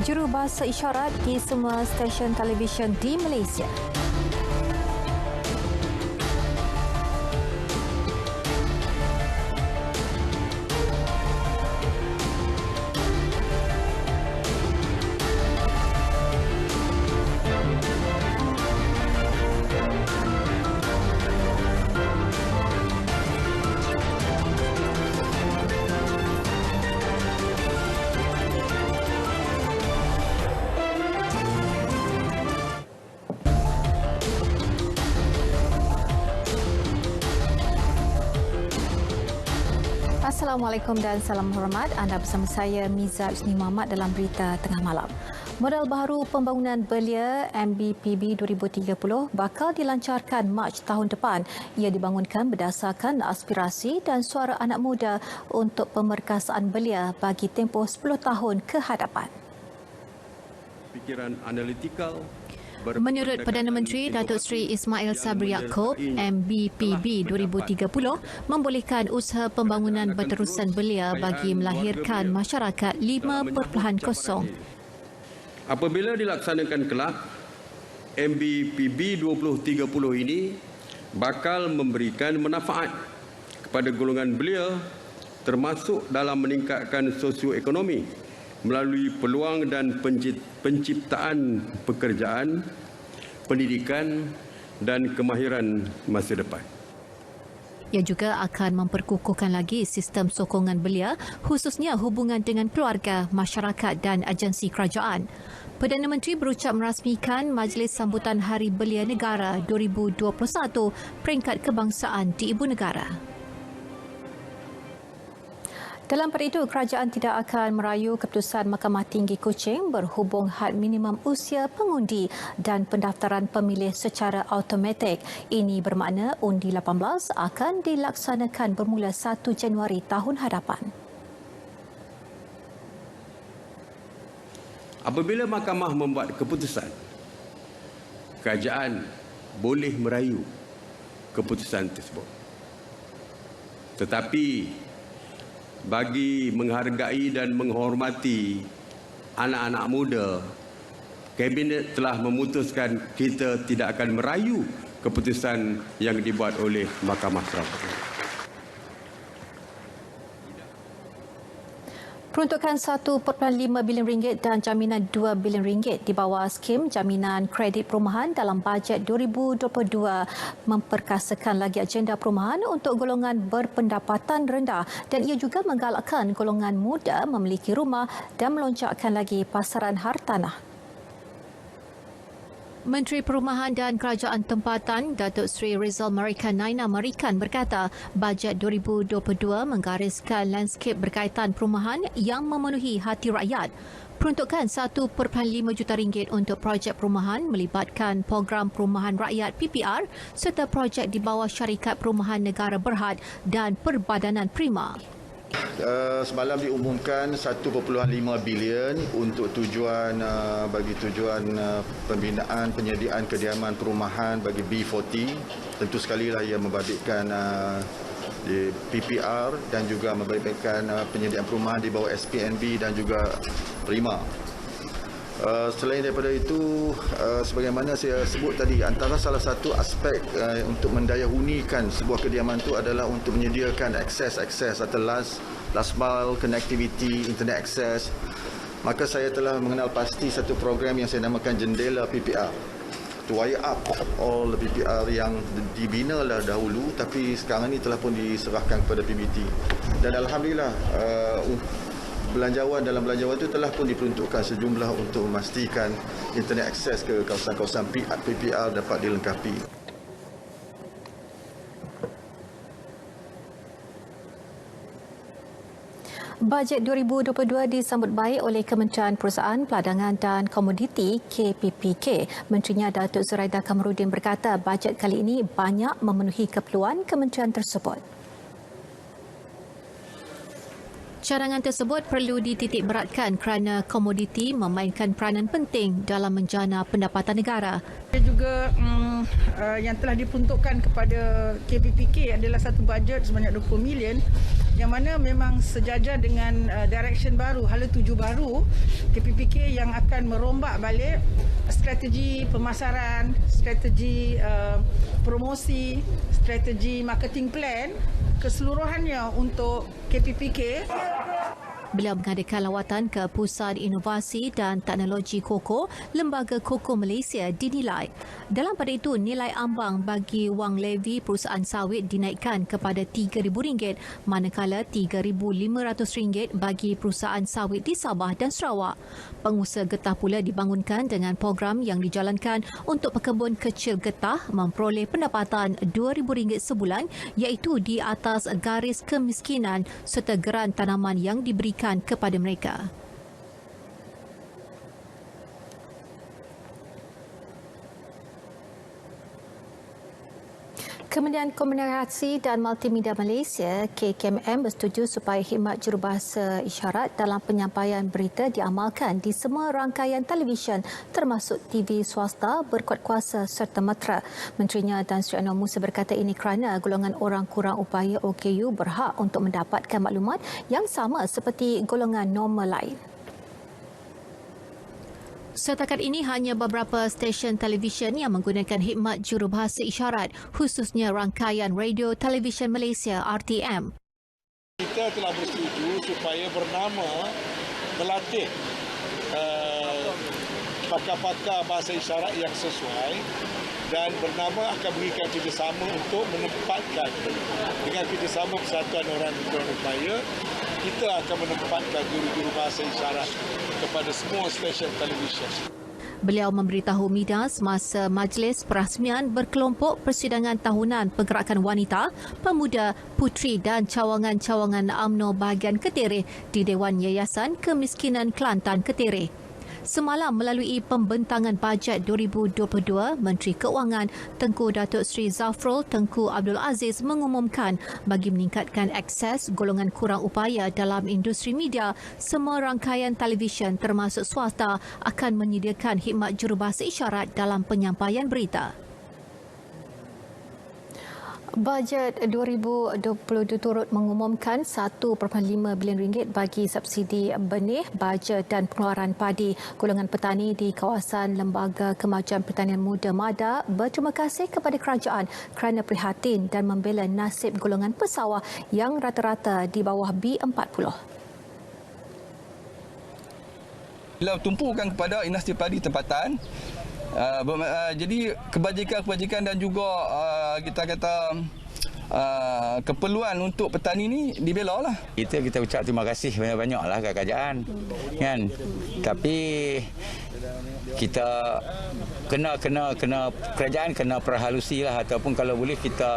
Jurubahasa isyarat di semua stesen televisyen di Malaysia. Assalamualaikum dan salam hormat. Anda bersama saya Miza Usni Muhammad dalam berita tengah malam. Model baharu pembangunan belia MBPB 2030 bakal dilancarkan Mac tahun depan. Ia dibangunkan berdasarkan aspirasi dan suara anak muda untuk pemerkasaan belia bagi tempoh 10 tahun ke hadapan. Fikiran analitikal. Menurut Perdana Menteri Datuk Seri Ismail Sabri Yaakob, MBPB 2030 membolehkan usaha pembangunan berterusan belia bagi melahirkan masyarakat 5.0. Apabila dilaksanakan kelak, MBPB 2030 ini bakal memberikan manfaat kepada golongan belia termasuk dalam meningkatkan sosioekonomi melalui peluang dan penciptaan pekerjaan, pendidikan dan kemahiran masa depan. Ia juga akan memperkukuhkan lagi sistem sokongan belia, khususnya hubungan dengan keluarga, masyarakat dan agensi kerajaan. Perdana Menteri berucap merasmikan Majlis Sambutan Hari Belia Negara 2021 peringkat kebangsaan di Ibu Negara. Dalam pada itu, kerajaan tidak akan merayu keputusan Mahkamah Tinggi Kuching berhubung had minimum usia pengundi dan pendaftaran pemilih secara automatik. Ini bermakna undi 18 akan dilaksanakan bermula 1 Januari tahun hadapan. Apabila Mahkamah membuat keputusan, kerajaan boleh merayu keputusan tersebut. Tetapi bagi menghargai dan menghormati anak-anak muda, Kabinet telah memutuskan kita tidak akan merayu keputusan yang dibuat oleh Mahkamah Terutamanya. Peruntukan RM1.5 bilion dan jaminan RM2 bilion di bawah skim jaminan kredit perumahan dalam bajet 2022 memperkasakan lagi agenda perumahan untuk golongan berpendapatan rendah dan ia juga menggalakkan golongan muda memiliki rumah dan melonjakkan lagi pasaran hartanah. Menteri Perumahan dan Kerajaan Tempatan Datuk Seri Rizal Marikan Naina Marikan berkata bajet 2022 menggariskan landscape berkaitan perumahan yang memenuhi hati rakyat. Peruntukan RM1.5 juta untuk projek perumahan melibatkan program perumahan rakyat PPR serta projek di bawah syarikat perumahan negara berhad dan Perbadanan Prima. Semalam diumumkan 1.5 bilion untuk tujuan bagi tujuan pembinaan penyediaan kediaman perumahan bagi B40. Tentu sekali lah ia membabitkan di PPR dan juga membabitkan penyediaan perumahan di bawah SPNB dan juga Prima. Selain daripada itu, sebagaimana saya sebut tadi, antara salah satu aspek untuk mendayahunikan sebuah kediaman itu adalah untuk menyediakan akses atau last mile connectivity, internet access. Maka saya telah mengenal pasti satu program yang saya namakan Jendela PPR. To wire up all the PPR yang dibina lah dahulu tapi sekarang ini telah pun diserahkan kepada PBT. Dan alhamdulillah dalam belanjawan itu telah pun diperuntukkan sejumlah untuk memastikan internet akses ke kawasan-kawasan PPR dapat dilengkapi. Bajet 2022 disambut baik oleh Kementerian Perusahaan, Peladangan dan Komoditi KPPK. Menterinya Datuk Zuraida Kamarudin berkata bajet kali ini banyak memenuhi keperluan kementerian tersebut. Cadangan tersebut perlu dititik beratkan kerana komoditi memainkan peranan penting dalam menjana pendapatan negara. Juga yang telah diperuntukkan kepada KPPK adalah satu bajet sebanyak 20 million yang mana memang sejajar dengan direction baru, hala tuju baru KPPK yang akan merombak balik strategi pemasaran, strategi promosi, strategi marketing plan keseluruhannya untuk KPPK. Beliau mengadakan lawatan ke Pusat Inovasi dan Teknologi Koko, Lembaga Koko Malaysia dinilai. Dalam pada itu, nilai ambang bagi wang levi perusahaan sawit dinaikkan kepada RM3,000 manakala RM3,500 bagi perusahaan sawit di Sabah dan Sarawak. Pengusaha getah pula dibangunkan dengan program yang dijalankan untuk pekebun kecil getah memperoleh pendapatan RM2,000 sebulan iaitu di atas garis kemiskinan serta geran tanaman yang diberikan kepada mereka. Kementerian Komunikasi dan Multimedia Malaysia KKMM bersetuju supaya khidmat jurubahasa isyarat dalam penyampaian berita diamalkan di semua rangkaian televisyen termasuk TV swasta berkuat kuasa serta metera. Menterinya Tan Sri Anwar Musa berkata ini kerana golongan orang kurang upaya OKU berhak untuk mendapatkan maklumat yang sama seperti golongan normal lain. Setakat ini hanya beberapa stesen televisyen yang menggunakan khidmat jurubahasa isyarat, khususnya rangkaian Radio Televisyen Malaysia RTM. Kita telah bersetuju supaya bernama melatih pakar-pakar bahasa isyarat yang sesuai dan bernama akan berikan kerjasama untuk menempatkan dengan kerjasama Persatuan Orang Kurang Upaya, kita akan menempatkan guru-guru bahasa isyarat kepada semua stesen televisyen. Beliau memberitahu media semasa majlis perasmian berkelompok persidangan tahunan pergerakan wanita, pemuda, puteri dan cawangan-cawangan UMNO bahagian Ketirih di Dewan Yayasan Kemiskinan Kelantan Ketirih. Semalam melalui pembentangan bajet 2022, Menteri Keuangan Tengku Datuk Seri Zafrul Tengku Abdul Aziz mengumumkan bagi meningkatkan akses golongan kurang upaya dalam industri media, semua rangkaian televisyen termasuk swasta akan menyediakan khidmat jurubahasa isyarat dalam penyampaian berita. Bajet 2022 turut mengumumkan RM1.5 bilion bagi subsidi benih, baja dan pengeluaran padi. Golongan petani di kawasan Lembaga Kemajuan Pertanian Muda MADA berterima kasih kepada kerajaan kerana prihatin dan membela nasib golongan pesawah yang rata-rata di bawah B40. Bila tumpukan kepada industri padi tempatan, jadi kebajikan-kebajikan dan juga kita kata keperluan untuk petani ni dibela lah. Kita ucap terima kasih banyak-banyak lah ke kerajaan, kan? Tapi kita kena kerajaan kena perhalusi lah, ataupun kalau boleh kita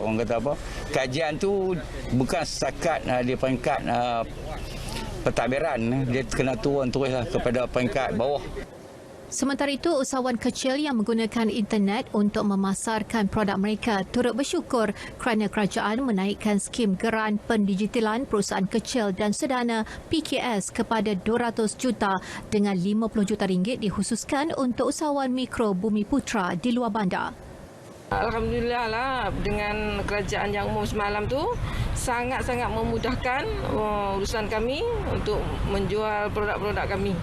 orang kata apa, kajian tu bukan setakat di peringkat pentadbiran, dia kena turun terus lah kepada peringkat bawah. Sementara itu, usahawan kecil yang menggunakan internet untuk memasarkan produk mereka turut bersyukur kerana kerajaan menaikkan skim geran pendigitalan perusahaan kecil dan sederhana PKS kepada 200 juta dengan 50 juta ringgit dikhususkan untuk usahawan mikro Bumi Putra di luar bandar. Alhamdulillah lah, dengan kerajaan yang umum semalam tu sangat-sangat memudahkan urusan kami untuk menjual produk-produk kami.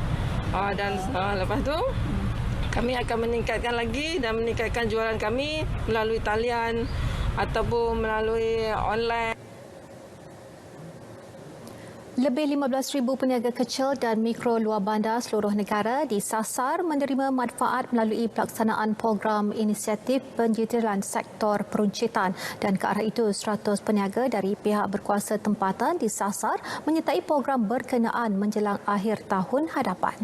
Dan lepas tu kami akan meningkatkan lagi dan meningkatkan jualan kami melalui talian ataupun melalui online. Lebih 15,000 peniaga kecil dan mikro luar bandar seluruh negara disasar menerima manfaat melalui pelaksanaan program inisiatif penjitilan sektor peruncitan, dan ke arah itu 100 peniaga dari pihak berkuasa tempatan disasar menyertai program berkenaan menjelang akhir tahun hadapan.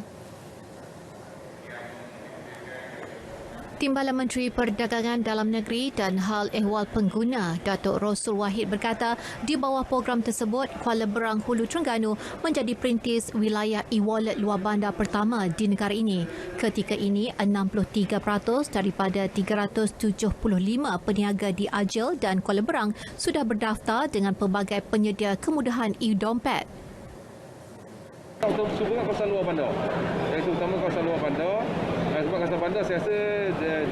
Timbalan Menteri Perdagangan Dalam Negeri dan Hal Ehwal Pengguna Datuk Rosul Wahid berkata di bawah program tersebut Kuala Berang Hulu Terengganu menjadi perintis wilayah e-wallet luar bandar pertama di negara ini. Ketika ini 63% daripada 375 peniaga di Ajil dan Kuala Berang sudah berdaftar dengan pelbagai penyedia kemudahan e-dompet. terutama kawasan luar bandar. Yang terutama kawasan luar bandar. Sebab kawasan bandar saya rasa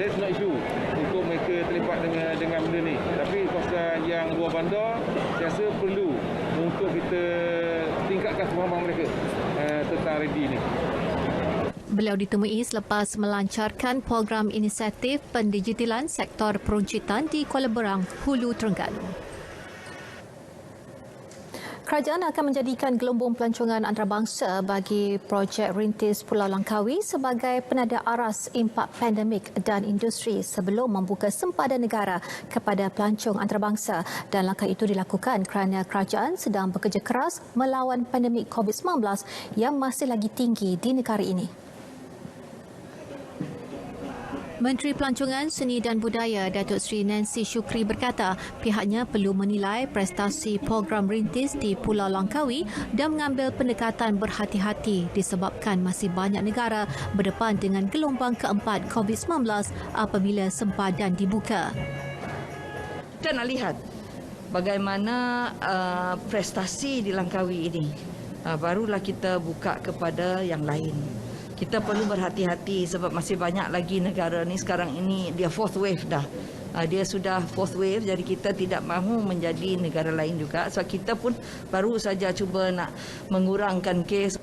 there's no issue untuk mereka terlibat dengan benda ni. Tapi kawasan yang luar bandar saya rasa perlu untuk kita tingkatkan pemahaman mereka tentang ready ni. Beliau ditemui selepas melancarkan program inisiatif pendigitalan sektor peruncitan di Kuala Berang, Hulu Terengganu. Kerajaan akan menjadikan gelembung pelancongan antarabangsa bagi projek rintis Pulau Langkawi sebagai penada aras impak pandemik dan industri sebelum membuka sempadan negara kepada pelancong antarabangsa, dan langkah itu dilakukan kerana kerajaan sedang bekerja keras melawan pandemik COVID-19 yang masih lagi tinggi di negara ini. Menteri Pelancongan, Seni dan Budaya Datuk Seri Nancy Shukri berkata pihaknya perlu menilai prestasi program rintis di Pulau Langkawi dan mengambil pendekatan berhati-hati disebabkan masih banyak negara berdepan dengan gelombang keempat COVID-19 apabila sempadan dibuka. Kita nak lihat bagaimana prestasi di Langkawi ini. Barulah kita buka kepada yang lain. Kita perlu berhati-hati sebab masih banyak lagi negara ni sekarang ini dia fourth wave dah. Dia sudah fourth wave, jadi kita tidak mahu menjadi negara lain juga. Sebab kita pun baru saja cuba nak mengurangkan kes.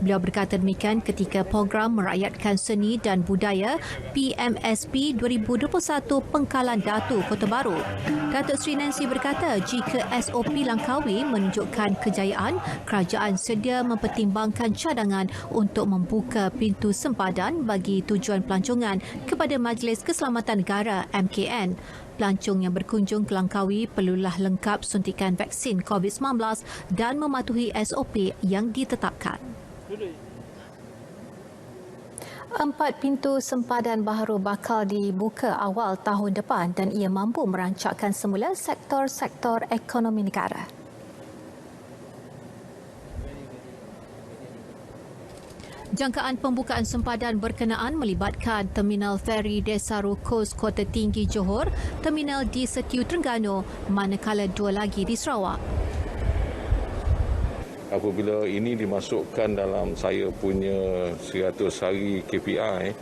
Beliau berkata demikian ketika program merakyatkan seni dan budaya PMSP 2021 Pengkalan Datu Kota Baru. Datuk Seri Nancy berkata jika SOP Langkawi menunjukkan kejayaan, kerajaan sedia mempertimbangkan cadangan untuk membuka pintu sempadan bagi tujuan pelancongan kepada Majlis Keselamatan Negara MKN. Pelancong yang berkunjung ke Langkawi perlulah lengkap suntikan vaksin COVID-19 dan mematuhi SOP yang ditetapkan. 4 pintu sempadan baharu bakal dibuka awal tahun depan dan ia mampu merancakkan semula sektor-sektor ekonomi negara. Jangkaan pembukaan sempadan berkenaan melibatkan Terminal Feri Desaru Kos Kota Tinggi Johor, Terminal di Setiu Terengganu, manakala 2 lagi di Sarawak. Apabila ini dimasukkan dalam saya punya 100 hari KPI,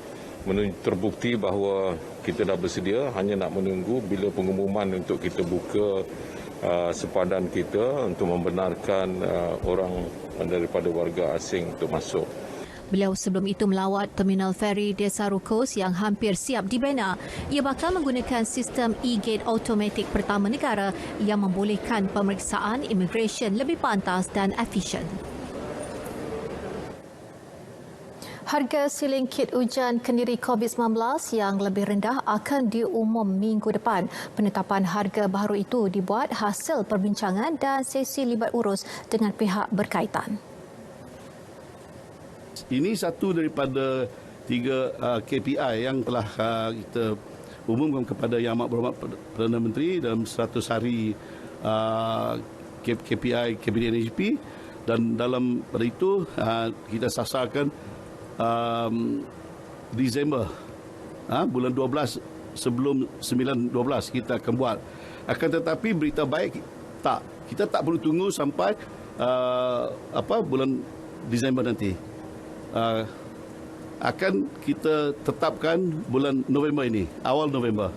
terbukti bahawa kita dah bersedia, hanya nak menunggu bila pengumuman untuk kita buka sempadan kita untuk membenarkan orang daripada warga asing untuk masuk. Beliau sebelum itu melawat Terminal Feri Desaru Kos yang hampir siap dibina. Ia bakal menggunakan sistem e-gate automatik pertama negara yang membolehkan pemeriksaan imigresen lebih pantas dan efisien. Harga siling kit ujan kendiri COVID-19 yang lebih rendah akan diumum minggu depan. Penetapan harga baharu itu dibuat hasil perbincangan dan sesi libat urus dengan pihak berkaitan. Ini satu daripada 3 KPI yang telah kita umumkan kepada Yang Amat Berhormat Perdana Menteri dalam 100 hari KPI Kabinet NHP, dan dalam pada itu kita sasarkan Disember bulan 12 sebelum 9-12 kita akan buat. Akan tetapi berita baik tak, kita tak perlu tunggu sampai bulan Disember nanti. Akan kita tetapkan bulan November ini, awal November,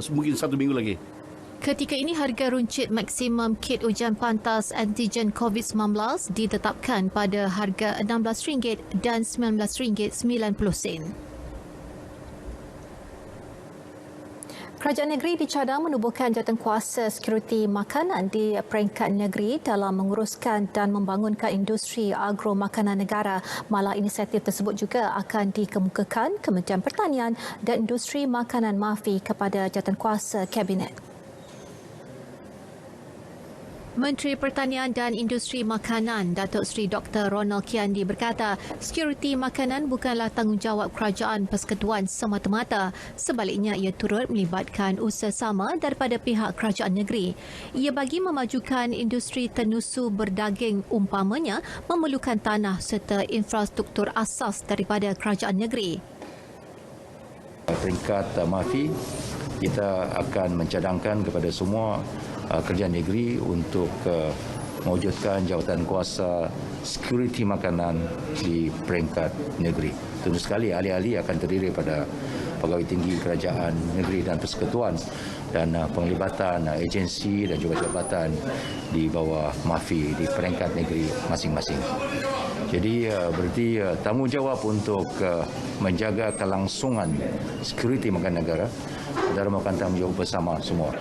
mungkin 1 minggu lagi. Ketika ini harga runcit maksimum kit ujian pantas antigen COVID-19 ditetapkan pada harga RM16 dan RM19.90. Kerajaan negeri dicadang menubuhkan jawatankuasa sekuriti makanan di peringkat negeri dalam menguruskan dan membangunkan industri agro makanan negara. Malah inisiatif tersebut juga akan dikemukakan Kementerian Pertanian dan Industri Makanan MAFI kepada jawatankuasa Kabinet. Menteri Pertanian dan Industri Makanan Datuk Seri Dr. Ronald Kiandi berkata sekuriti makanan bukanlah tanggungjawab kerajaan persekutuan semata-mata. Sebaliknya ia turut melibatkan usaha sama daripada pihak kerajaan negeri. Ia bagi memajukan industri tenusu berdaging umpamanya memerlukan tanah serta infrastruktur asas daripada kerajaan negeri. Peringkat MAFI kita akan mencadangkan kepada semua kerajaan negeri untuk mewujudkan jawatan kuasa security makanan di peringkat negeri. Tentu sekali ahli-ahli akan terdiri pada pegawai tinggi kerajaan negeri dan persekutuan dan penglibatan agensi dan juga jabatan di bawah MAFI di peringkat negeri masing-masing. Jadi berarti tanggungjawab untuk menjaga kelangsungan security makanan negara adalah merupakan tanggungjawab bersama semua.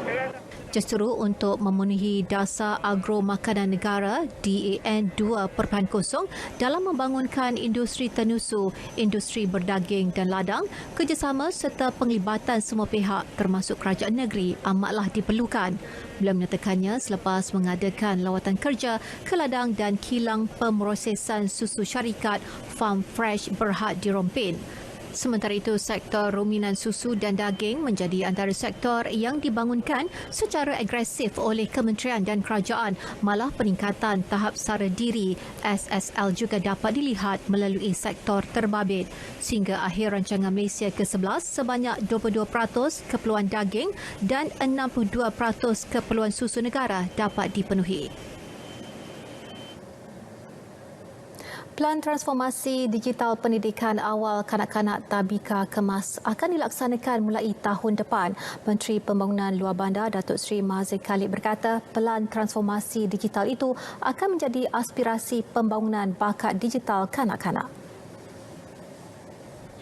Justru untuk memenuhi dasar agro makanan negara DAN 2.0 dalam membangunkan industri tenusu, industri berdaging dan ladang, kerjasama serta penglibatan semua pihak termasuk kerajaan negeri amatlah diperlukan. Beliau menyatakannya selepas mengadakan lawatan kerja ke ladang dan kilang pemrosesan susu syarikat Farm Fresh Berhad di Rompin. Sementara itu, sektor ruminan susu dan daging menjadi antara sektor yang dibangunkan secara agresif oleh kementerian dan kerajaan. Malah peningkatan tahap sara diri SSL juga dapat dilihat melalui sektor terbabit. Sehingga akhir rancangan Malaysia ke-11, sebanyak 22% keperluan daging dan 62% keperluan susu negara dapat dipenuhi. Pelan transformasi digital pendidikan awal kanak-kanak Tabika Kemas akan dilaksanakan mulai tahun depan. Menteri Pembangunan Luar Bandar Datuk Seri Mahathir Khalid berkata pelan transformasi digital itu akan menjadi aspirasi pembangunan bakat digital kanak-kanak.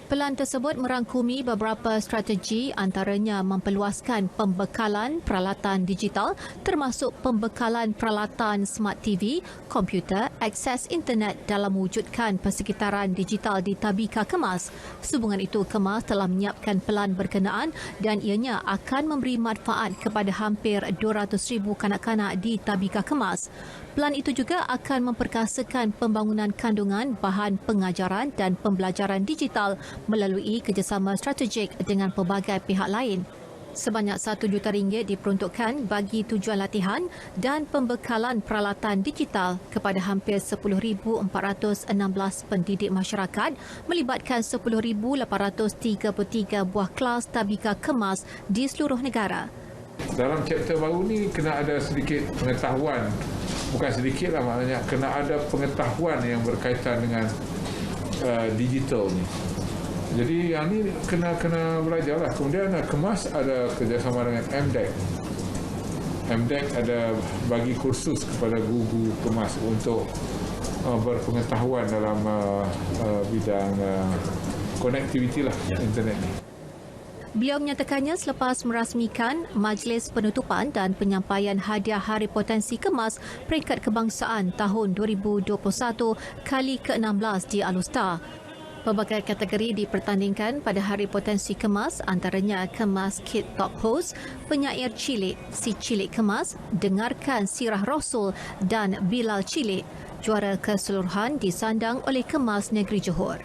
Pelan tersebut merangkumi beberapa strategi, antaranya memperluaskan pembekalan peralatan digital termasuk pembekalan peralatan smart TV, komputer, akses internet dalam mewujudkan persekitaran digital di Tabika Kemas. Sehubungan itu, Kemas telah menyiapkan pelan berkenaan dan ianya akan memberi manfaat kepada hampir 200,000 kanak-kanak di Tabika Kemas. Pelan itu juga akan memperkasakan pembangunan kandungan bahan pengajaran dan pembelajaran digital melalui kerjasama strategik dengan pelbagai pihak lain. Sebanyak RM1 juta diperuntukkan bagi tujuan latihan dan pembekalan peralatan digital kepada hampir 10,416 pendidik masyarakat melibatkan 10,833 buah kelas Tabika Kemas di seluruh negara. Dalam chapter baru ni kena ada sedikit pengetahuan, bukan sedikit lah maknanya, kena ada pengetahuan yang berkaitan dengan digital ni. Jadi yang ni kena belajar lah. Kemudian Kemas ada kerjasama dengan MDEC. MDEC ada bagi kursus kepada guru Kemas untuk berpengetahuan dalam bidang konektiviti lah internet ni. Beliau menyatakannya selepas merasmikan Majlis Penutupan dan Penyampaian Hadiah Hari Potensi Kemas Peringkat Kebangsaan tahun 2021 kali ke-16 di Alustar. Pelbagai kategori dipertandingkan pada Hari Potensi Kemas, antaranya Kemas Kid Top Host, Penyair Cilik, Si Cilik Kemas, Dengarkan Sirah Rasul dan Bilal Cilik. Juara keseluruhan disandang oleh Kemas Negeri Johor.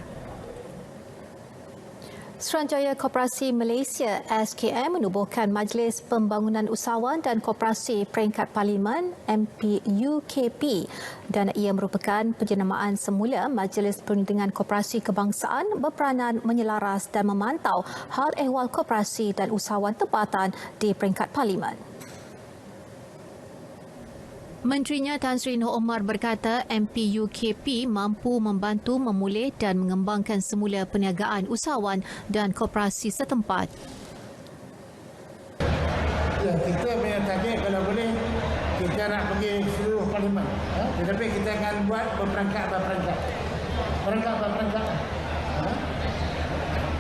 Suruhanjaya Koperasi Malaysia SKM menubuhkan Majlis Pembangunan Usahawan dan Koperasi Peringkat Parlimen MPUKP dan ia merupakan penjenamaan semula Majlis Perundingan Koperasi Kebangsaan berperanan menyelaras dan memantau hal ehwal koperasi dan usahawan tempatan di peringkat Parlimen. Menterinya Tan Sri Noh Omar berkata MPUKP mampu membantu memulih dan mengembangkan semula perniagaan usahawan dan koperasi setempat. Ya, kita punya target kalau boleh kita nak pergi seluruh parlimen. Tetapi kita akan buat berperangkat. Perangkat.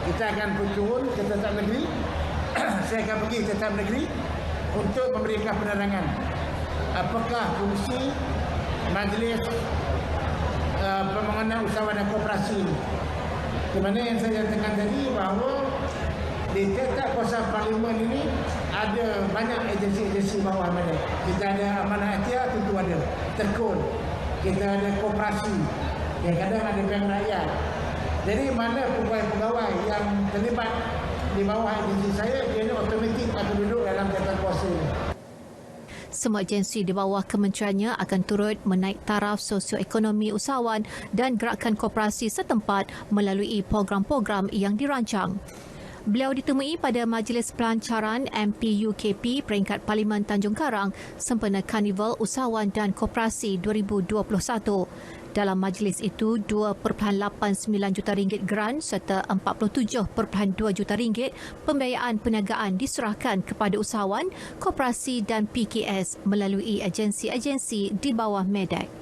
Kita akan turun ke tetap negeri. Saya akan pergi ke tetap negeri untuk memberikan penerangan. Apakah fungsi Majlis Pembangunan Usahawan dan Koperasi ini? Di mana yang saya nyatakan tadi bahawa di tiap-tiap kawasan parlimen ini ada banyak agensi-agensi bawah mana. Kita ada Amanah Ikhtiar, tentu ada Tekun. Kita ada koperasi. Yang kadang ada bank rakyat. Jadi mana pegawai-pegawai yang terlibat di bawah agensi saya, dia otomatik akan duduk dalam jabatan kuasa ini. Semua agensi di bawah kementeriannya akan turut menaik taraf sosioekonomi usahawan dan gerakan koperasi setempat melalui program-program yang dirancang. Beliau ditemui pada Majlis Pelancaran MPUKP peringkat Parlimen Tanjung Karang sempena Karnival Usahawan dan Koperasi 2021. Dalam majlis itu, RM2.89 juta geran serta RM47.2 juta pembiayaan perniagaan diserahkan kepada usahawan, koperasi dan PKS melalui agensi-agensi di bawah MEDAC.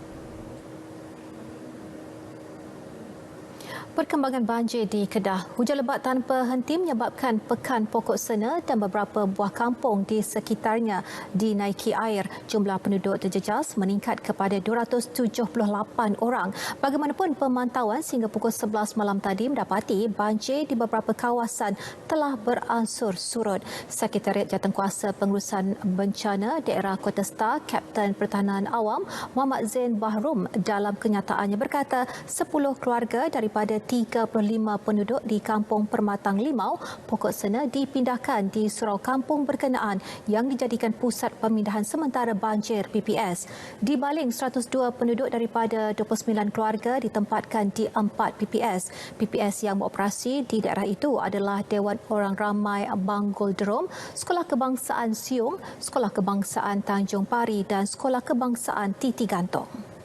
Perkembangan banjir di Kedah. Hujan lebat tanpa henti menyebabkan pekan pokok sena dan beberapa buah kampung di sekitarnya dinaiki air. Jumlah penduduk terjejas meningkat kepada 278 orang. Bagaimanapun, pemantauan sehingga pukul 11 malam tadi mendapati banjir di beberapa kawasan telah beransur surut. Sekretariat Jawatankuasa Pengurusan Bencana Daerah Kota Star, Kapten Pertahanan Awam Muhammad Zain Bahrum dalam kenyataannya berkata 10 keluarga daripada 35 penduduk di Kampung Permatang Limau, Pokok Sena dipindahkan di surau kampung berkenaan yang dijadikan pusat pemindahan sementara banjir PPS. Di baling 102 penduduk daripada 29 keluarga ditempatkan di 4 PPS. PPS yang beroperasi di daerah itu adalah Dewan Orang Ramai Banggul Derom, Sekolah Kebangsaan Siung, Sekolah Kebangsaan Tanjung Pari dan Sekolah Kebangsaan Titi Gantong.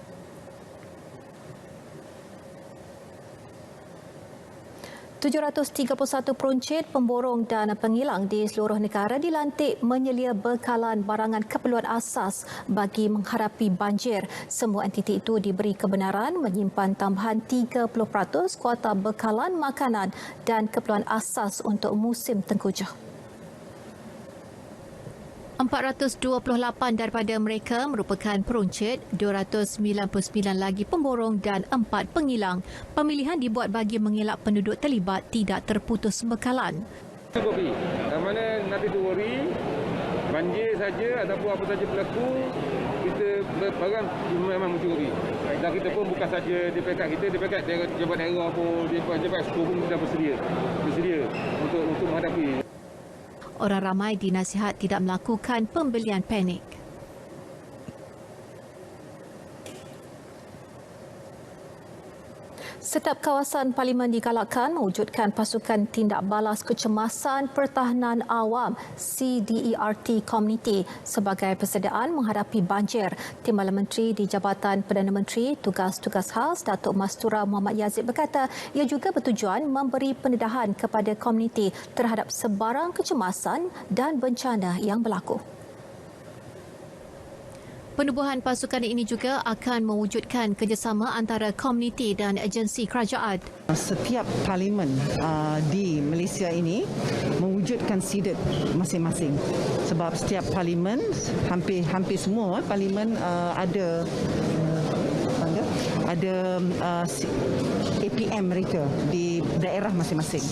731 peruncit, pemborong dan penghilang di seluruh negara dilantik menyelia bekalan barangan keperluan asas bagi menghadapi banjir. Semua entiti itu diberi kebenaran menyimpan tambahan 30% kuota bekalan makanan dan keperluan asas untuk musim tengkujuh. 428 daripada mereka merupakan peruncit, 299 lagi pemborong dan 4 penghilang. Pemilihan dibuat bagi mengelak penduduk terlibat tidak terputus bekalan. Kopi, mana nanti tu worry, banjir saja ataupun apa saja berlaku, kita barang memang mencukupi. Dan kita pun bukan saja di peringkat kita, di peringkat Jabat Daerah pun, di peringkat sekolah pun kita bersedia untuk menghadapi. Orang ramai dinasihat tidak melakukan pembelian panik. Setiap kawasan parlimen digalakkan mewujudkan pasukan tindak balas kecemasan pertahanan awam CDERT Community sebagai persediaan menghadapi banjir. Timbalan Menteri di Jabatan Perdana Menteri Tugas-Tugas Khas Datuk Mastura Muhammad Yazid berkata ia juga bertujuan memberi pendedahan kepada komuniti terhadap sebarang kecemasan dan bencana yang berlaku. Penubuhan pasukan ini juga akan mewujudkan kerjasama antara komuniti dan agensi kerajaan. Setiap parlimen di Malaysia ini mewujudkan sidet masing-masing. Sebab setiap parlimen, hampir semua parlimen ada APM mereka di daerah masing-masing.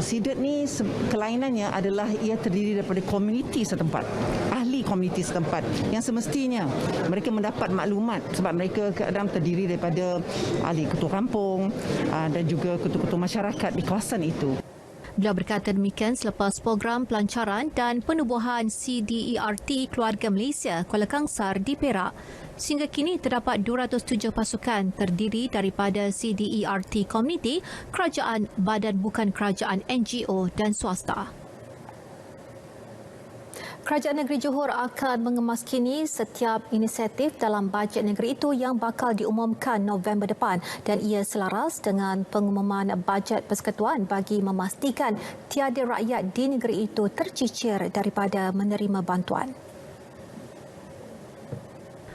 Sidet ni kelainannya adalah ia terdiri daripada komuniti setempat, ahli komuniti setempat yang semestinya mereka mendapat maklumat sebab mereka kadang terdiri daripada ahli ketua kampung dan juga ketua-ketua masyarakat di kawasan itu. Beliau berkata demikian selepas program pelancaran dan penubuhan CDERT Keluarga Malaysia Kuala Kangsar di Perak. Sehingga kini terdapat 207 pasukan terdiri daripada CDERT Community, kerajaan, badan bukan kerajaan NGO dan swasta. Kerajaan Negeri Johor akan mengemaskini setiap inisiatif dalam bajet negeri itu yang bakal diumumkan November depan dan ia selaras dengan pengumuman bajet persekutuan bagi memastikan tiada rakyat di negeri itu tercicir daripada menerima bantuan.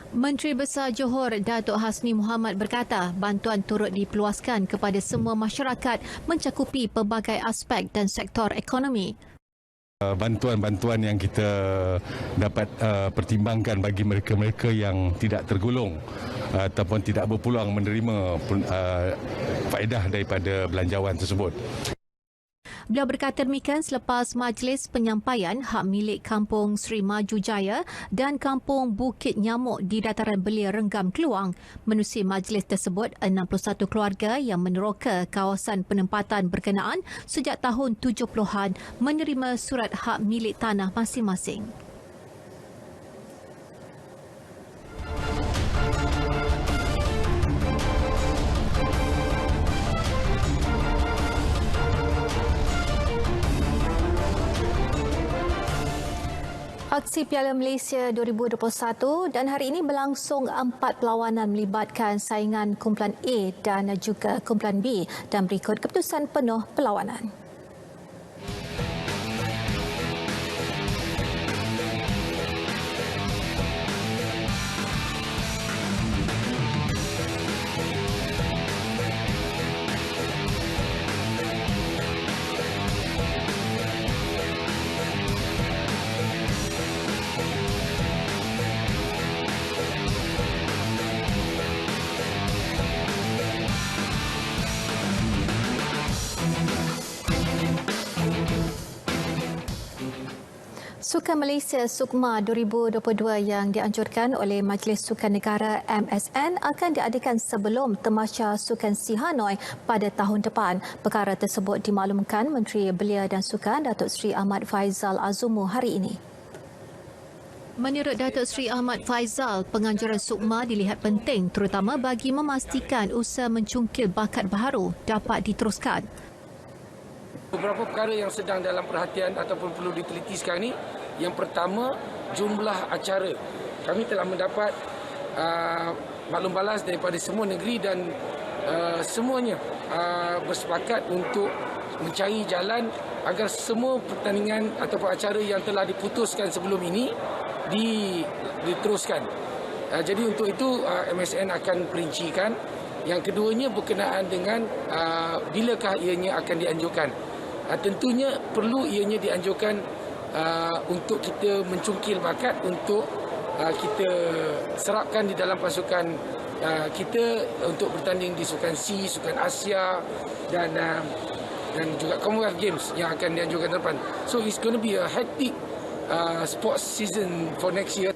Menteri Besar Johor Datuk Hasni Muhammad berkata bantuan turut dipeluaskan kepada semua masyarakat mencakupi pelbagai aspek dan sektor ekonomi. Bantuan-bantuan yang kita dapat pertimbangkan bagi mereka-mereka yang tidak tergolong ataupun tidak berpeluang menerima faedah daripada belanjawan tersebut. Beliau berkata demikian selepas majlis penyampaian hak milik Kampung Sri Maju Jaya dan Kampung Bukit Nyamuk di Dataran Belia Renggam Keluang. Menerusi majlis tersebut, 61 keluarga yang meneroka kawasan penempatan berkenaan sejak tahun 70-an menerima surat hak milik tanah masing-masing. Aksi Piala Malaysia 2021 dan hari ini berlangsung 4 perlawanan melibatkan saingan kumpulan A dan juga kumpulan B dan berikut keputusan penuh perlawanan. Sukan Malaysia Sukma 2022 yang dianjurkan oleh Majlis Sukan Negara MSN akan diadakan sebelum Tamasya Sukan Si Hanoi pada tahun depan. Perkara tersebut dimaklumkan Menteri Belia dan Sukan Datuk Seri Ahmad Faizal Azumu hari ini. Menurut Datuk Seri Ahmad Faizal, penganjuran Sukma dilihat penting terutama bagi memastikan usaha mencungkil bakat baharu dapat diteruskan. Beberapa perkara yang sedang dalam perhatian ataupun perlu diteliti sekarang ini. Yang pertama, jumlah acara. Kami telah mendapat maklum balas daripada semua negeri dan semuanya bersepakat untuk mencari jalan agar semua pertandingan ataupun acara yang telah diputuskan sebelum ini diteruskan. Jadi untuk itu MSN akan perincikan. Yang keduanya berkenaan dengan bilakah ianya akan dianjurkan. Tentunya perlu ianya dianjurkan untuk kita mencungkil bakat untuk kita serapkan di dalam pasukan kita untuk bertanding di Sukan C, Sukan Asia dan juga Commonwealth Games yang akan dianjurkan depan. So it's going to be a hectic sports season for next year.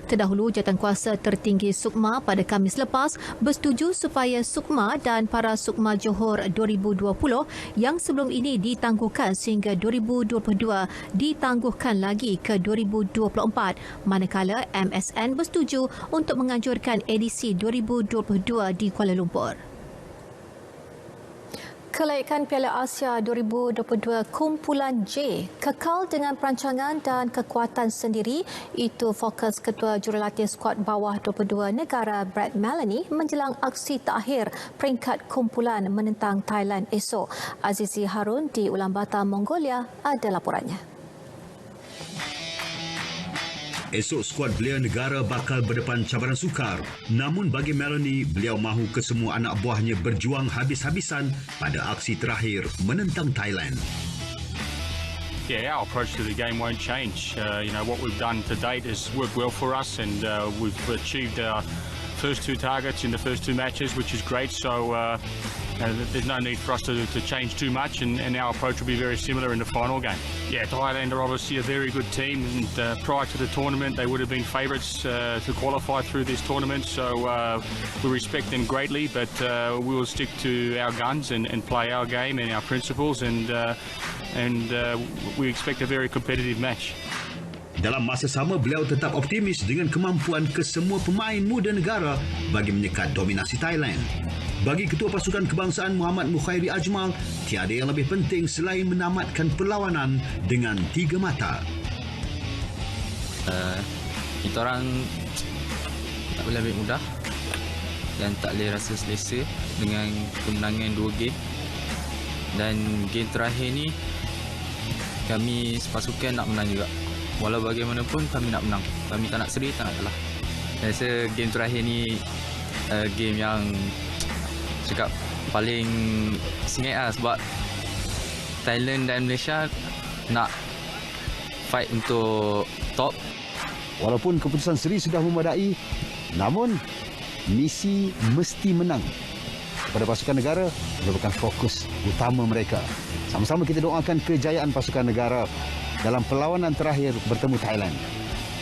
Terdahulu, Jawatankuasa Tertinggi Sukma pada Khamis lepas bersetuju supaya Sukma dan para Sukma Johor 2020 yang sebelum ini ditangguhkan sehingga 2022 ditangguhkan lagi ke 2024, manakala MSN bersetuju untuk menganjurkan edisi 2022 di Kuala Lumpur. Kelaikan Piala Asia 2022 Kumpulan J kekal dengan perancangan dan kekuatan sendiri. Itu fokus Ketua Jurulatih Skuad Bawah 22 negara Brad Maloney menjelang aksi terakhir peringkat kumpulan menentang Thailand esok. Azizi Harun di Ulaanbaatar, Mongolia ada laporannya. Esok skuad belia negara bakal berdepan cabaran sukar. Namun bagi Melanie, beliau mahu kesemua anak buahnya berjuang habis-habisan pada aksi terakhir menentang Thailand. Yeah, our approach to the game won't change. What we've done to date has worked well for us, and we've achieved our first two targets in the first two matches, which is great. So there's no need for us to change too much, and our approach will be very similar in the final game. Yeah, Thailand are obviously a very good team, and prior to the tournament they would have been favourites to qualify through this tournament. So we respect them greatly, but we will stick to our guns and play our game and our principles, and we expect a very competitive match. Dalam masa sama, beliau tetap optimis dengan kemampuan kesemua pemain muda negara bagi menyekat dominasi Thailand. Bagi Ketua Pasukan Kebangsaan Muhammad Mukhairi Ajmal, tiada yang lebih penting selain menamatkan perlawanan dengan 3 mata. Kita orang tak boleh ambil mudah dan tak boleh rasa selesa dengan kemenangan 2 game. Dan game terakhir ni kami sepasukan nak menang juga. Walau bagaimanapun kami nak menang. Kami tak nak seri, tak nak kalah. Saya rasa game terakhir ni game yang cakap paling sengit lah, sebab Thailand dan Malaysia nak fight untuk top. Walaupun keputusan seri sudah memadai, namun misi mesti menang kepada pasukan negara merupakan fokus utama mereka. Sama-sama kita doakan kejayaan pasukan negara dalam perlawanan terakhir bertemu Thailand.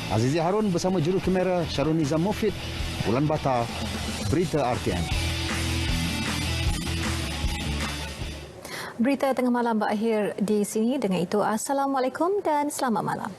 Azizi Harun bersama juru kamera Syarul Nizam Mufid, Ulaanbaatar, Berita RTM. Berita tengah malam berakhir di sini. Dengan itu, Assalamualaikum dan selamat malam.